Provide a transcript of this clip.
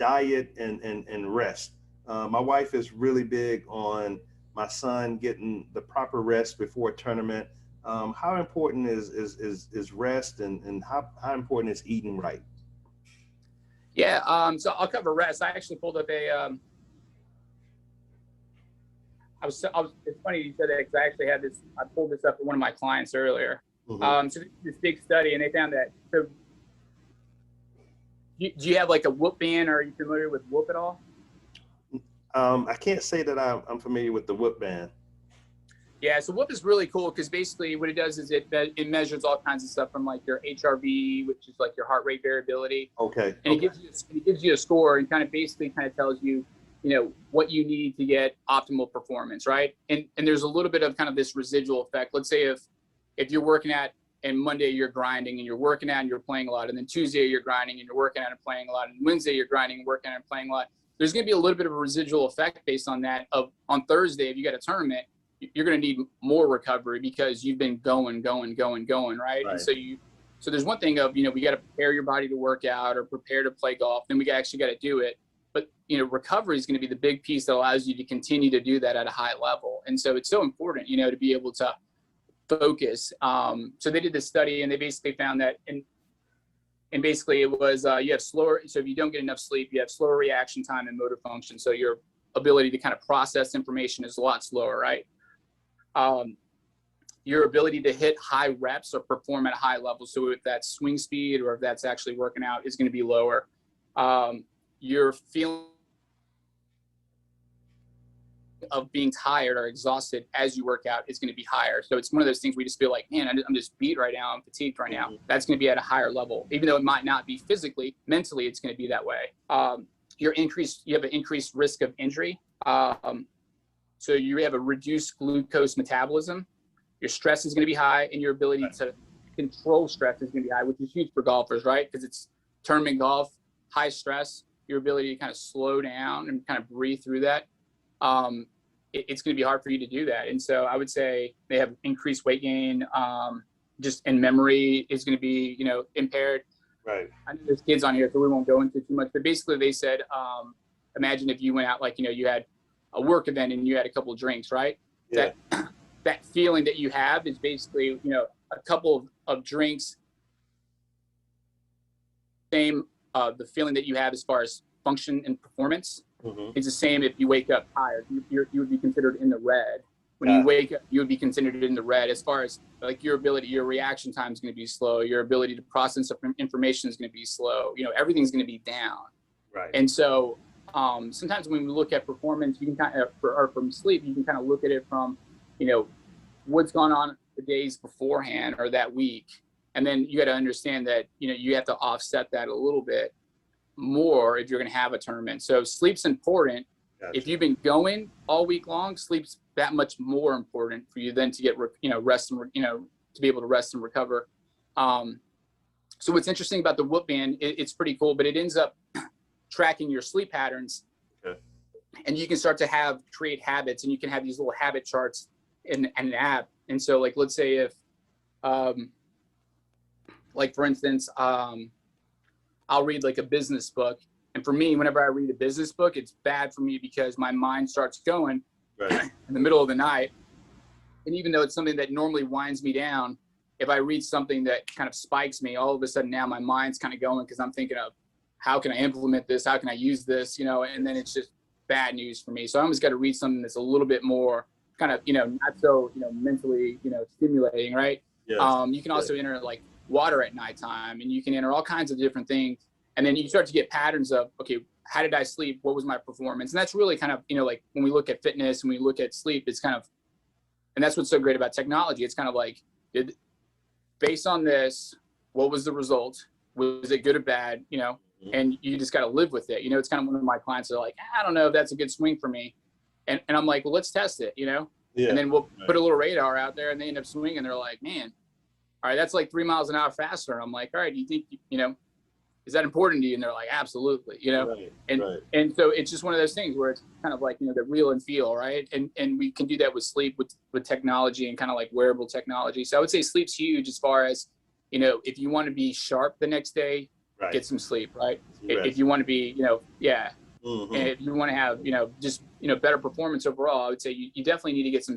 diet and rest. My wife is really big on my son getting the proper rest before a tournament. How important is rest, and how important is eating right? Yeah. So I'll cover rest. I actually pulled up it's funny you said that because I actually had this, I pulled this up for one of my clients earlier. Mm-hmm. So this big study, and they found that, so do you have like a Whoop band, or are you familiar with Whoop at all? I can't say that I'm familiar with the Whoop band. Yeah, so Whoop is really cool because basically what it does is it measures all kinds of stuff from like your HRV, which is like your heart rate variability. Okay. And Okay. it gives you a score, and kind of basically tells you, what you need to get optimal performance, right? And there's a little bit of kind of this residual effect. Let's say if you're working at, and Monday you're grinding and you're working out and you're playing a lot, and then Tuesday you're grinding and you're working out and playing a lot, and Wednesday you're grinding and working out and playing a lot. There's going to be a little bit of a residual effect based on that. On Thursday, if you got a tournament, you're going to need more recovery because you've been going, right? And so there's one thing of, we got to prepare your body to work out or prepare to play golf. Then we actually got to do it. But, recovery is going to be the big piece that allows you to continue to do that at a high level. And so it's so important, to be able to focus. So they did this study, and they basically found that, and basically it was, you have slower, so if you don't get enough sleep, you have slower reaction time and motor function. So your ability to kind of process information is a lot slower, right? Your ability to hit high reps or perform at a high level, so if that's swing speed or if that's actually working out, is going to be lower. Your feeling of being tired or exhausted as you work out is going to be higher. So it's one of those things we just feel like, man, I'm just beat right now. I'm fatigued right now. That's going to be at a higher level, even though it might not be physically. Mentally, it's going to be that way. You have an increased risk of injury. So you have a reduced glucose metabolism. Your stress is going to be high, and your ability to control stress is going to be high, which is huge for golfers, right? Because it's tournament golf, high stress, your ability to kind of slow down and kind of breathe through that. It's going to be hard for you to do that. And so I would say they have increased weight gain, and memory is going to be, impaired. Right. I know there's kids on here, so we won't go into too much, but basically they said, imagine if you went out, like, you had a work event and you had a couple of drinks, right? Yeah. That feeling that you have is basically, a couple of drinks, same, the feeling that you have as far as function and performance. Mm-hmm. It's the same if you wake up tired. You would be considered in the red. When you wake up, you would be considered in the red as far as like your reaction time is going to be slow. Your ability to process information is going to be slow. Everything's going to be down. Right. And so sometimes when we look at performance, you can kind of, or from sleep, you can kind of look at it from, what's gone on the days beforehand or that week. And then you got to understand that, you have to offset that a little bit more if you're going to have a tournament. So sleep's important. Gotcha. If you've been going all week long, sleep's that much more important for you than to get, rest and, to be able to rest and recover. So what's interesting about the Whoop band, it's pretty cool, but it ends up tracking your sleep patterns. Okay. And you can start to create habits, and you can have these little habit charts in an app. And so like, let's say if, like for instance, I'll read like a business book. And for me, whenever I read a business book, it's bad for me because my mind starts going in the middle of the night. And even though it's something that normally winds me down, if I read something that kind of spikes me, all of a sudden now my mind's kind of going because I'm thinking of how can I implement this? How can I use this? And then it's just bad news for me. So I always got to read something that's a little bit more kind of, not so, mentally, stimulating, right? Yes. You can also enter like water at nighttime, and you can enter all kinds of different things. And then you start to get patterns of, okay, how did I sleep? What was my performance? And that's really kind of, like when we look at fitness and we look at sleep, it's kind of, and that's what's so great about technology. It's kind of like, based on this, what was the result? Was it good or bad? And you just got to live with it. It's kind of one of my clients that are like, I don't know if that's a good swing for me. And I'm like, well, let's test it, Yeah. And then we'll put a little radar out there, and they end up swinging. They're like, man, all right, that's like 3 miles an hour faster. I'm like, all right, do you think, is that important to you? And they're like, absolutely, And so it's just one of those things where it's kind of like, the real and feel, right? And we can do that with sleep, with technology and kind of like wearable technology. So I would say sleep's huge as far as, if you want to be sharp the next day, Right. get some sleep, right? Rest. If you want to be, yeah. Mm-hmm. And if you want to have, just, better performance overall, I would say you definitely need to get some